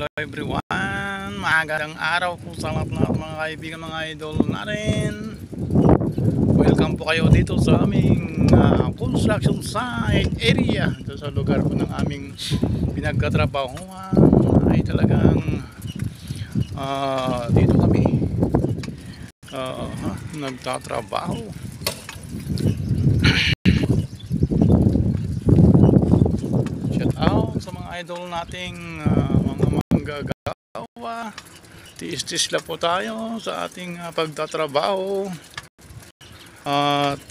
Hello everyone, magandang araw po sa lahat ng mga kaibigan, mga idol natin. Welcome po kayo dito sa aming construction site area. Ito sa lugar po ng aming pinagkatrabahuan ay talagang dito kami nagtatrabaho. Shout out sa mga idol nating mga manggagawa. Tiis-tiis lang po tayo sa ating pagtatrabaho. At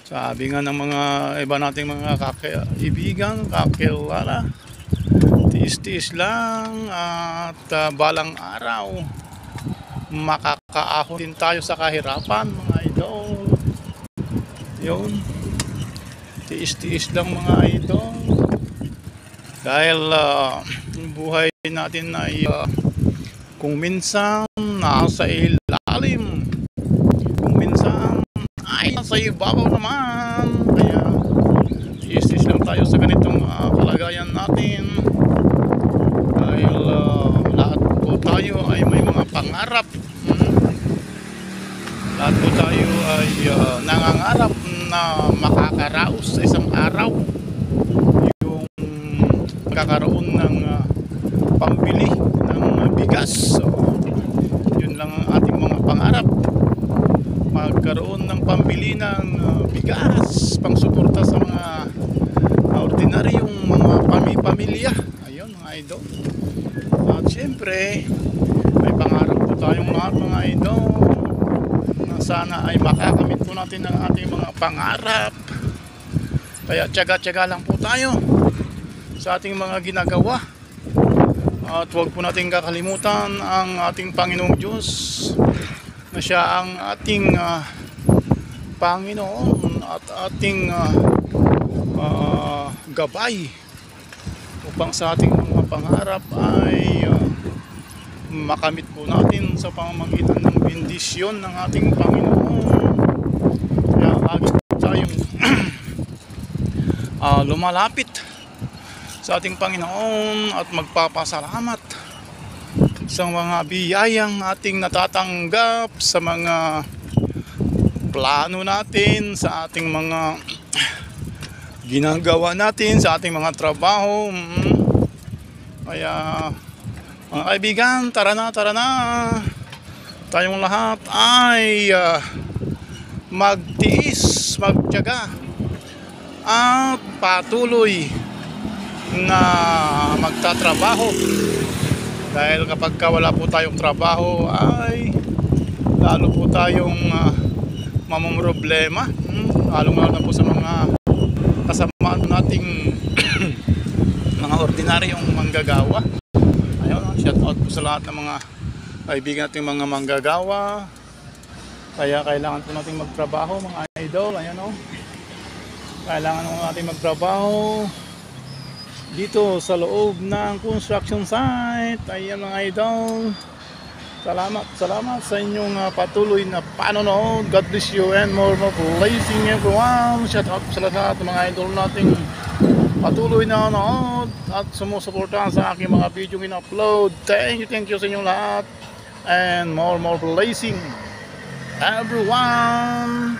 sabi nga ng mga iba nating mga kaibigan, kakilala, tiis-tiis lang at balang araw makakaahon din tayo sa kahirapan, mga idol. Yun, tiis-tiis lang mga idol, dahil yung buhay natin ay kung minsan nasa ilalim, kung minsan ay nasa ibabaw naman. Kaya tiis-tiis lang tayo sa ganitong kalagayan natin, dahil lahat po tayo ay may mga pangarap. Lahat po tayo ay nangangarap na makakaraos sa isang araw, yung magkakaroon ng pambili ng bigas. So, yun lang ang ating mga pangarap, magkaroon ng pambili ng bigas pang suporta sa mga ordinaryong mga pamilya. Ayun mga idol. At syempre may pangarap po tayong mga idol, sana ay makakamit po natin ang ating mga pangarap. Kaya tiyaga-tiyaga lang po tayo sa ating mga ginagawa, at huwag po natin kakalimutan ang ating Panginoong Diyos, na siya ang ating Panginoon at ating gabay upang sa ating mga pangarap ay makamit po natin sa pamamagitan ng bendisyon ng ating Panginoon. Kaya lagi tayong lumalapit sa ating Panginoon at magpapasalamat sa mga biyayang ating natatanggap, sa mga plano natin, sa ating mga ginagawa natin, sa ating mga trabaho. Kaya mga kaibigan, tara na tayong lahat ay magtiis, magtiyaga at patuloy na magtatrabaho, dahil kapag wala po tayong trabaho ay lalo po tayong mamumroblema, lalo na po sa mga kasama nating mga ordinaryong manggagawa. Shout out po sa lahat ng mga kaibigan nating mga manggagawa. Kaya kailangan po nating magtrabaho, mga idol. Ayan o, kailangan po nating magtrabaho dito sa loob ng construction site. Ayan mga idol, salamat sa inyong patuloy na panonood. God bless you and more blessing everyone. Shout out sa lahat ng mga idol nating patuloy na nanonood at sumusuporta sa aking mga video in-upload. Thank you sa inyong lahat, and more blessing everyone.